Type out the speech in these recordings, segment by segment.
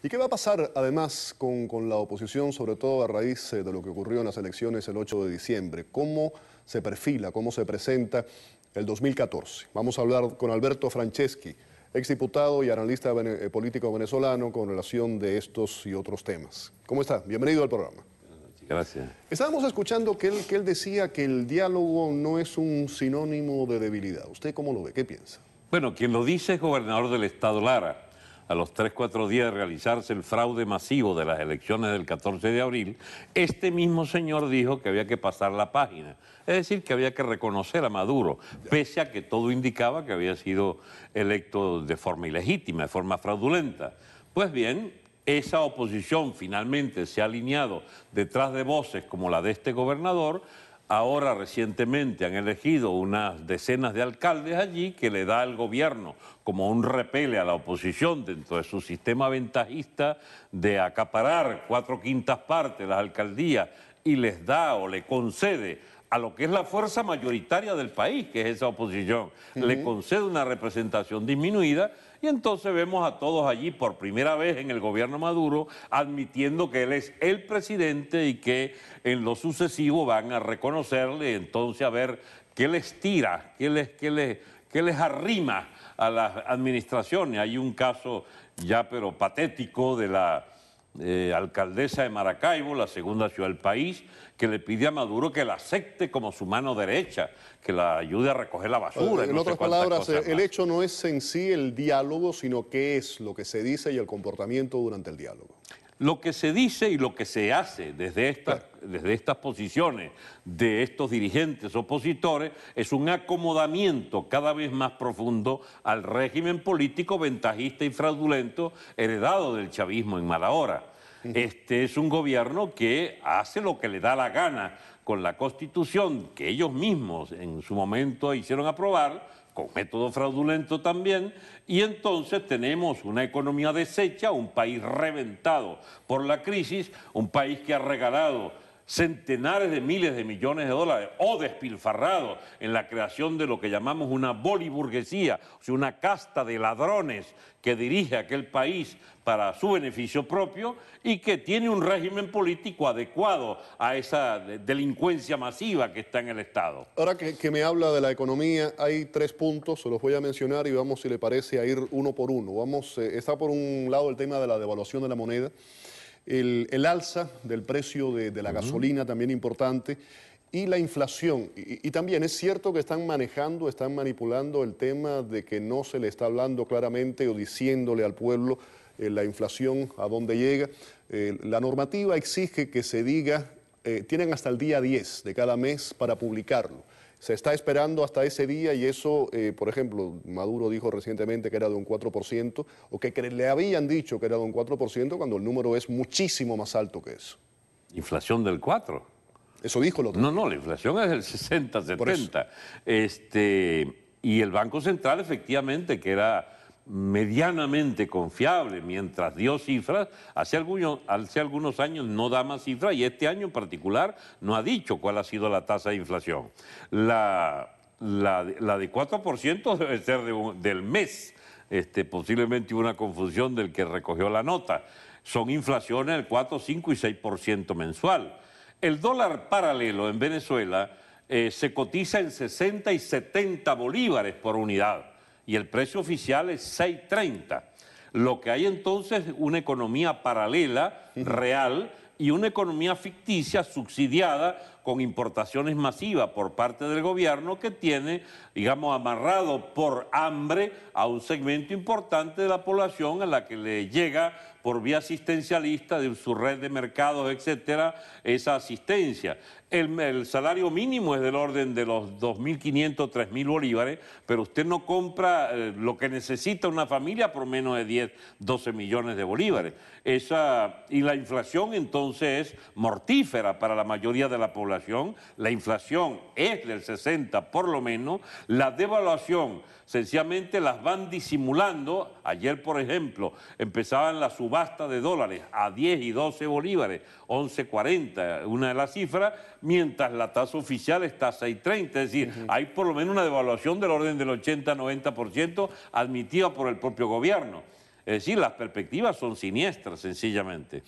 ¿Y qué va a pasar además con la oposición, sobre todo a raíz de lo que ocurrió en las elecciones el 8 de diciembre? ¿Cómo se perfila, cómo se presenta el 2014? Vamos a hablar con Alberto Franceschi, exdiputado y analista político venezolano, con relación de estos y otros temas. ¿Cómo está? Bienvenido al programa. Gracias. Estábamos escuchando que él decía que el diálogo no es un sinónimo de debilidad. ¿Usted cómo lo ve? ¿Qué piensa? Bueno, quien lo dice es gobernador del estado Lara. A los 3-4 días de realizarse el fraude masivo de las elecciones del 14 de abril, este mismo señor dijo que había que pasar la página. Es decir, que había que reconocer a Maduro, pese a que todo indicaba que había sido electo de forma ilegítima, de forma fraudulenta. Pues bien, esa oposición finalmente se ha alineado detrás de voces como la de este gobernador. Ahora recientemente han elegido unas decenas de alcaldes allí que le da al gobierno como un repele a la oposición dentro de su sistema ventajista de acaparar 4/5 partes de las alcaldías y les da o le concede a lo que es la fuerza mayoritaria del país, que es esa oposición, le concede una representación disminuida. Y entonces vemos a todos allí por primera vez en el gobierno Maduro admitiendo que él es el presidente y que en lo sucesivo van a reconocerle, entonces a ver qué les tira, qué les arrima a las administraciones. Hay un caso ya pero patético de la alcaldesa de Maracaibo, la segunda ciudad del país, que le pide a Maduro que la acepte como su mano derecha, que la ayude a recoger la basura. En otras palabras, el hecho no es en sí el diálogo, sino qué es lo que se dice y el comportamiento durante el diálogo. Lo que se dice y lo que se hace desde estas posiciones de estos dirigentes opositores es un acomodamiento cada vez más profundo al régimen político ventajista y fraudulento heredado del chavismo en mala hora. Este es un gobierno que hace lo que le da la gana con la Constitución que ellos mismos en su momento hicieron aprobar, con método fraudulento también, y entonces tenemos una economía deshecha, un país reventado por la crisis, un país que ha regalado centenares de miles de millones de dólares o despilfarrado en la creación de lo que llamamos una boliburguesía, o sea, una casta de ladrones que dirige aquel país para su beneficio propio y que tiene un régimen político adecuado a esa delincuencia masiva que está en el Estado. Ahora que me habla de la economía, hay 3 puntos, se los voy a mencionar y vamos, si le parece, a ir uno por uno. Está por un lado el tema de la devaluación de la moneda, el alza del precio de la gasolina, también importante, y la inflación. Y también es cierto que están manipulando el tema de que no se le está hablando claramente o diciéndole al pueblo la inflación a dónde llega. La normativa exige que se diga, tienen hasta el día 10 de cada mes para publicarlo. Se está esperando hasta ese día y eso, por ejemplo, Maduro dijo recientemente que era de un 4%, o que le habían dicho que era de un 4%, cuando el número es muchísimo más alto que eso. ¿Inflación del 4%? Eso dijo el otro. No, la inflación es del 60-70%. Y el Banco Central, efectivamente, que era medianamente confiable mientras dio cifras, hace algunos años no da más cifras y este año en particular no ha dicho cuál ha sido la tasa de inflación. La de 4% debe ser del mes, posiblemente hubo una confusión del que recogió la nota. Son inflaciones del 4, 5 y 6% mensual. El dólar paralelo en Venezuela se cotiza en 60 y 70 bolívares por unidad y el precio oficial es 6.30. Lo que hay entonces es una economía paralela, real, y una economía ficticia subsidiada con importaciones masivas por parte del gobierno que tiene, digamos, amarrado por hambre a un segmento importante de la población a la que le llega por vía asistencialista de su red de mercados, etcétera, esa asistencia. El salario mínimo es del orden de los 2.500, 3.000 bolívares, pero usted no compra lo que necesita una familia por menos de 10, 12 millones de bolívares. Y la inflación entonces es mortífera para la mayoría de la población. La inflación es del 60 por lo menos. La devaluación sencillamente las van disimulando. Ayer, por ejemplo, empezaban la subasta de dólares a 10 y 12 bolívares, 11.40, una de las cifras, mientras la tasa oficial está a 6.30. Es decir, hay por lo menos una devaluación del orden del 80-90% admitida por el propio gobierno. Es decir, las perspectivas son siniestras, sencillamente.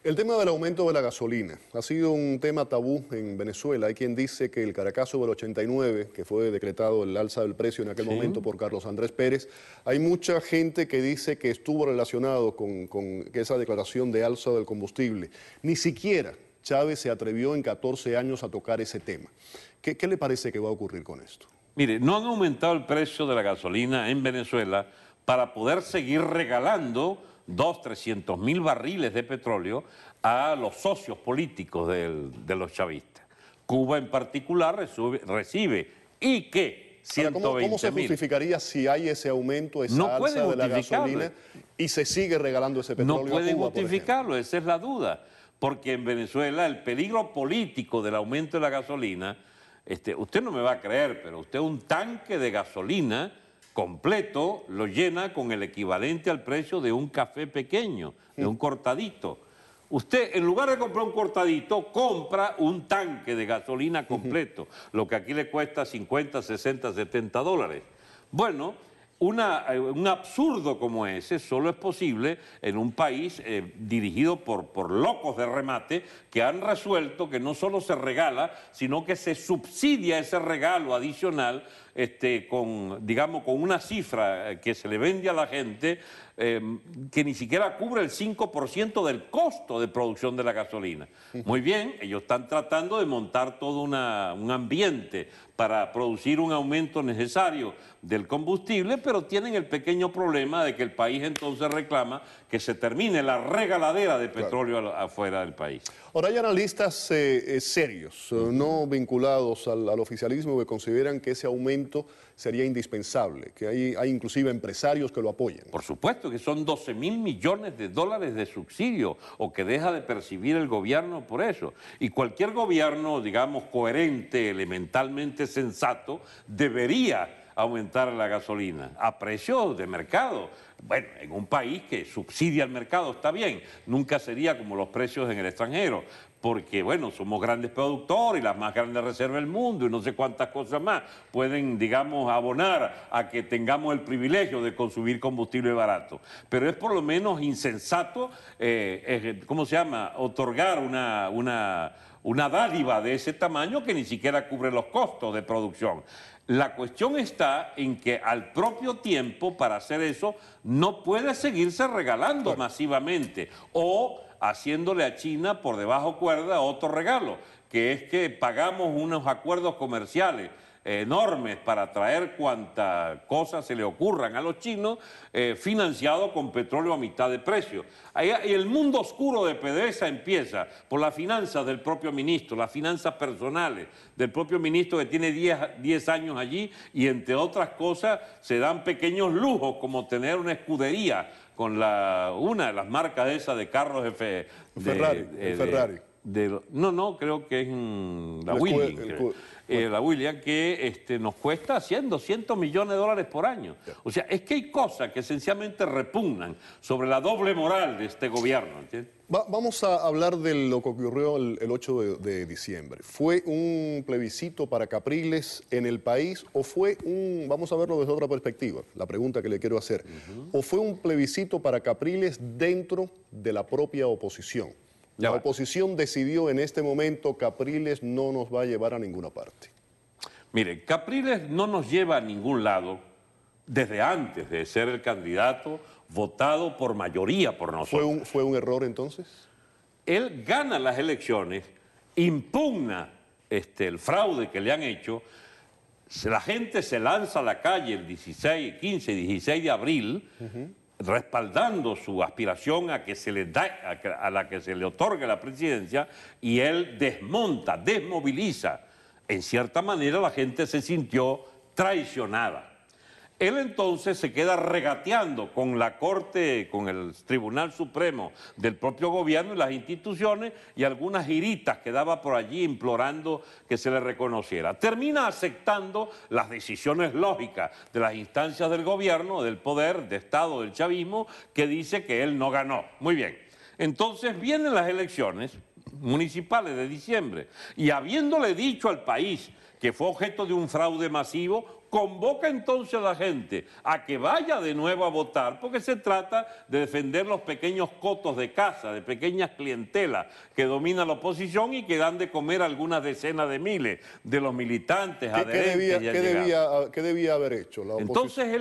El tema del aumento de la gasolina ha sido un tema tabú en Venezuela. Hay quien dice que el Caracazo del 89, que fue decretado el alza del precio en aquel momento por Carlos Andrés Pérez, hay mucha gente que dice que estuvo relacionado con esa declaración de alza del combustible. Ni siquiera Chávez se atrevió en 14 años a tocar ese tema. ¿Qué le parece que va a ocurrir con esto? Mire, no han aumentado el precio de la gasolina en Venezuela para poder seguir regalando 300.000 barriles de petróleo a los socios políticos de los chavistas. Cuba en particular recibe y que 120.000. ¿Cómo se justificaría si hay ese aumento, esa alza de la gasolina y se sigue regalando ese petróleo a Cuba? No pueden justificarlo, esa es la duda. Porque en Venezuela el peligro político del aumento de la gasolina, usted no me va a creer, pero usted un tanque de gasolina completo lo llena con el equivalente al precio de un café pequeño, de un cortadito. Usted, en lugar de comprar un cortadito, compra un tanque de gasolina completo, lo que aquí le cuesta 50, 60, 70 dólares. Bueno, un absurdo como ese solo es posible en un país dirigido por locos de remate que han resuelto que no solo se regala, sino que se subsidia ese regalo adicional digamos, con una cifra que se le vende a la gente que ni siquiera cubre el 5% del costo de producción de la gasolina. Muy bien, ellos están tratando de montar todo un ambiente para producir un aumento necesario del combustible, pero tienen el pequeño problema de que el país entonces reclama que se termine la regaladera de petróleo afuera del país. Ahora hay analistas serios, no vinculados al oficialismo, que consideran que ese aumento sería indispensable, que hay inclusive empresarios que lo apoyan. Por supuesto que son 12.000 millones de dólares de subsidio o que deja de percibir el gobierno por eso. Y cualquier gobierno, digamos, coherente, elementalmente sensato, debería aumentar la gasolina a precio de mercado. Bueno, en un país que subsidia el mercado está bien, nunca sería como los precios en el extranjero, porque, bueno, somos grandes productores y las más grandes reservas del mundo y no sé cuántas cosas más pueden, digamos, abonar a que tengamos el privilegio de consumir combustible barato. Pero es por lo menos insensato, ¿cómo se llama?, otorgar una dádiva de ese tamaño que ni siquiera cubre los costos de producción. La cuestión está en que al propio tiempo, para hacer eso, no puede seguirse regalando masivamente o haciéndole a China por debajo cuerda otro regalo, que es que pagamos unos acuerdos comerciales enormes para traer cuanta cosa se le ocurran a los chinos, financiado con petróleo a mitad de precio. Ahí el mundo oscuro de PDVSA empieza por las finanzas del propio ministro, las finanzas personales del propio ministro que tiene 10 años allí y entre otras cosas se dan pequeños lujos como tener una escudería con una de las marcas esas de carros Ferrari. No, creo que es la Williams. La Williams, que nos cuesta 100, 200 millones de dólares por año. O sea, es que hay cosas que esencialmente repugnan sobre la doble moral de este gobierno. Vamos a hablar de lo que ocurrió el 8 de diciembre. ¿Fue un plebiscito para Capriles en el país o fue vamos a verlo desde otra perspectiva, la pregunta que le quiero hacer, o fue un plebiscito para Capriles dentro de la propia oposición? La oposición decidió en este momento Capriles no nos va a llevar a ninguna parte. Mire, Capriles no nos lleva a ningún lado desde antes de ser el candidato votado por mayoría por nosotros. ¿Fue un error entonces? Él gana las elecciones, impugna el fraude que le han hecho, la gente se lanza a la calle el 15 y 16 de abril, respaldando su aspiración a que se le a la que se le otorgue la presidencia, y él desmoviliza. En cierta manera la gente se sintió traicionada. Él entonces se queda regateando con la Corte, con el Tribunal Supremo del propio gobierno y las instituciones y algunas giritas que daba por allí implorando que se le reconociera. Termina aceptando las decisiones lógicas de las instancias del gobierno, del poder, de Estado, del chavismo, que dice que él no ganó. Muy bien. Entonces vienen las elecciones municipales de diciembre y habiéndole dicho al país que fue objeto de un fraude masivo, convoca entonces a la gente a que vaya de nuevo a votar, porque se trata de defender los pequeños cotos de casa, de pequeñas clientelas que dominan la oposición y que dan de comer a algunas decenas de miles de los militantes, adherentes y allegados. ¿Qué debía haber hecho la oposición? Entonces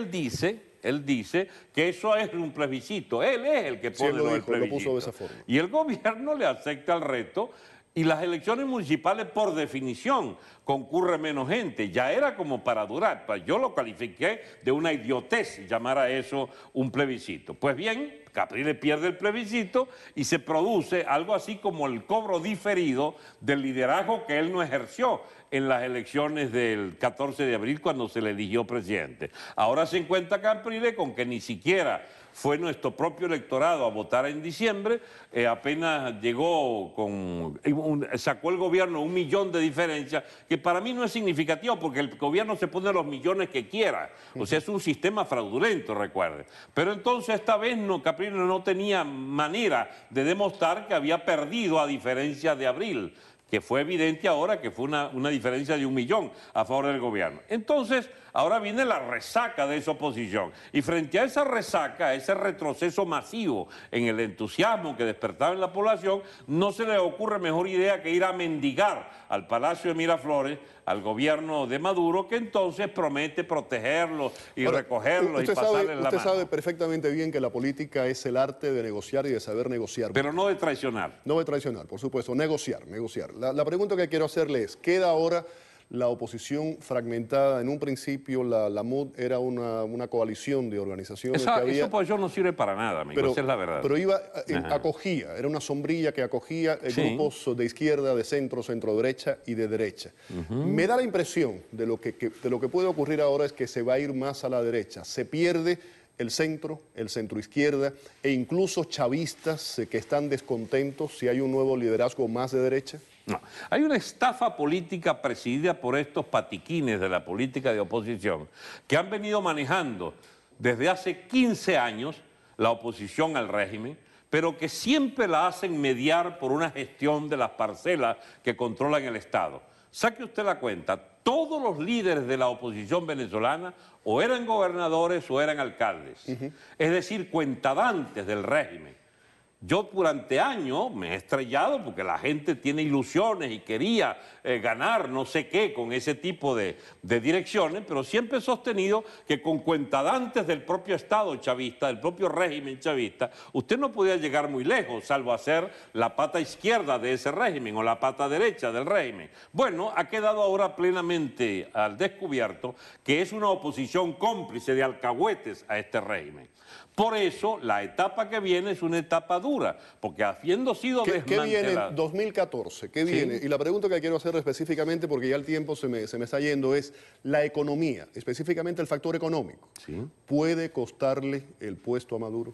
él dice que eso es un plebiscito, él es el que pone el plebiscito. Lo puso de esa forma. Y el gobierno le acepta el reto. Y las elecciones municipales, por definición, concurre menos gente. Ya era como para durar. Yo lo califiqué de una idiotez llamar a eso un plebiscito. Pues bien, Capriles pierde el plebiscito y se produce algo así como el cobro diferido del liderazgo que él no ejerció en las elecciones del 14 de abril cuando se le eligió presidente. Ahora se encuentra Capriles con que ni siquiera fue nuestro propio electorado a votar en diciembre, apenas llegó sacó el gobierno 1 millón de diferencia, que para mí no es significativo porque el gobierno se pone los millones que quiera, o sea, es un sistema fraudulento, recuerde. Pero entonces esta vez Capriles no tenía manera de demostrar que había perdido a diferencia de abril, que fue evidente ahora que fue una diferencia de 1 millón a favor del gobierno. Entonces, ahora viene la resaca de esa oposición. Y frente a esa resaca, a ese retroceso masivo en el entusiasmo que despertaba en la población, no se le ocurre mejor idea que ir a mendigar al Palacio de Miraflores, al gobierno de Maduro, que entonces promete protegerlos y recogerlos y pasarles la mano. Usted sabe perfectamente bien que la política es el arte de negociar y de saber negociar. Pero no de traicionar. No de traicionar, por supuesto, negociar. La pregunta que quiero hacerle es, ¿queda ahora la oposición fragmentada? En un principio la MUD era una coalición de organizaciones que había... Eso pues no sirve para nada, amigo, esa es la verdad. Pero acogía, era una sombrilla que acogía grupos de izquierda, de centro, centro-derecha y de derecha. Me da la impresión de lo que puede ocurrir ahora es que se va a ir más a la derecha. Se pierde el centro-izquierda e incluso chavistas que están descontentos si hay un nuevo liderazgo más de derecha. No, hay una estafa política presidida por estos patiquines de la política de oposición que han venido manejando desde hace 15 años la oposición al régimen, pero que siempre la hacen mediar por una gestión de las parcelas que controlan el Estado. Saque usted la cuenta, todos los líderes de la oposición venezolana o eran gobernadores o eran alcaldes, es decir, cuentadantes del régimen. Yo durante años me he estrellado porque la gente tiene ilusiones y quería ganar no sé qué con ese tipo de direcciones, pero siempre he sostenido que con cuentadantes del propio Estado chavista, del propio régimen chavista, usted no podía llegar muy lejos, salvo hacer la pata izquierda de ese régimen o la pata derecha del régimen. Bueno, ha quedado ahora plenamente al descubierto que es una oposición cómplice de alcahuetes a este régimen. Por eso, la etapa que viene es una etapa dura, porque habiendo sido desmantelada... ¿Qué viene 2014? ¿Qué viene? Y la pregunta que quiero hacer específicamente, porque ya el tiempo se me está yendo, es la economía, específicamente el factor económico. ¿Puede costarle el puesto a Maduro?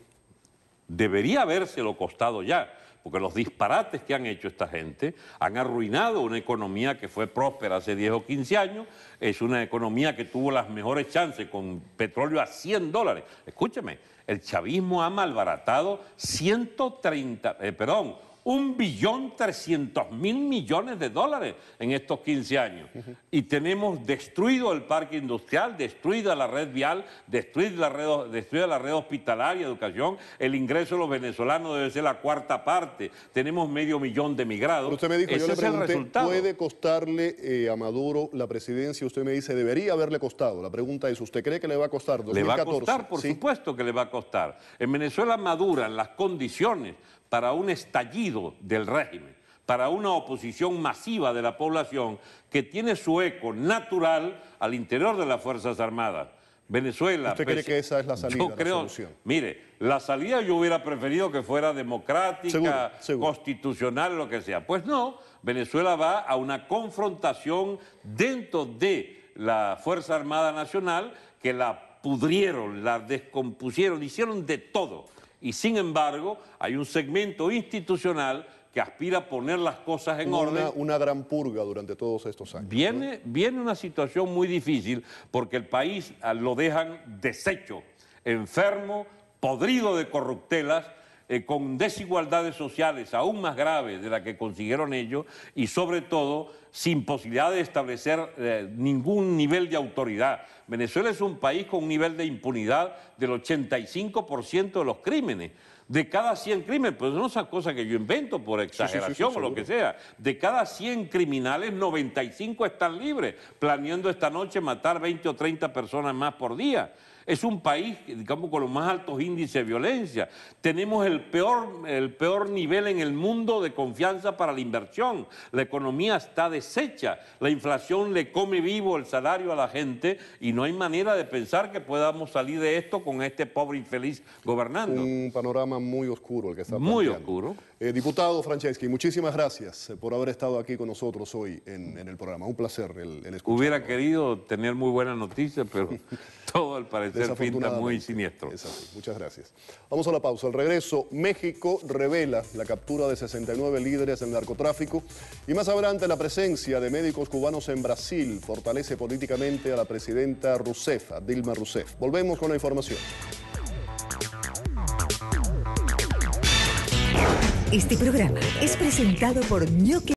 Debería habérselo costado ya, porque los disparates que han hecho esta gente han arruinado una economía que fue próspera hace 10 o 15 años, es una economía que tuvo las mejores chances con petróleo a $100. Escúcheme, el chavismo ha malbaratado 1.300.000.000.000 de dólares en estos 15 años. Y tenemos destruido el parque industrial, destruida la red vial, destruida la red hospitalaria, educación. El ingreso de los venezolanos debe ser la 4ª parte. Tenemos 500.000 de migrados. Pero usted me dijo, yo le pregunté, ¿puede costarle a Maduro la presidencia? Usted me dice, debería haberle costado. La pregunta es, ¿usted cree que le va a costar 2014? Le va a costar, por supuesto que le va a costar. En Venezuela maduran las condiciones para un estallido del régimen, para una oposición masiva de la población que tiene su eco natural al interior de las Fuerzas Armadas. Venezuela... ¿Usted cree que esa es la salida, la solución? Mire, la salida yo hubiera preferido que fuera democrática, seguro. Constitucional, lo que sea. Pues no, Venezuela va a una confrontación dentro de la Fuerza Armada Nacional que la pudrieron, la descompusieron, hicieron de todo. Y sin embargo, hay un segmento institucional que aspira a poner las cosas en orden. Una gran purga durante todos estos años. Viene una situación muy difícil porque el país lo dejan deshecho, enfermo, podrido de corruptelas, con desigualdades sociales aún más graves de las que consiguieron ellos y sobre todo sin posibilidad de establecer ningún nivel de autoridad. Venezuela es un país con un nivel de impunidad del 85% de los crímenes. De cada 100 crímenes, pues no es una cosa que yo invento por exageración o lo que sea, de cada 100 criminales, 95 están libres, planeando esta noche matar 20 o 30 personas más por día. Es un país, digamos, con los más altos índices de violencia. Tenemos el peor nivel en el mundo de confianza para la inversión. La economía está deshecha. La inflación le come vivo el salario a la gente y no hay manera de pensar que podamos salir de esto con este pobre infeliz gobernando. Un panorama muy oscuro el que está planteando. Muy oscuro. Diputado Franceschi, muchísimas gracias por haber estado aquí con nosotros hoy en el programa. Un placer el escucharlo. Hubiera querido tener muy buenas noticias, pero todo al parecer pinta muy siniestro. Es así. Muchas gracias. Vamos a la pausa. Al regreso, México revela la captura de 69 líderes del narcotráfico y más adelante la presencia de médicos cubanos en Brasil fortalece políticamente a la presidenta Rousseff, a Dilma Rousseff. Volvemos con la información. Este programa es presentado por Ñoque.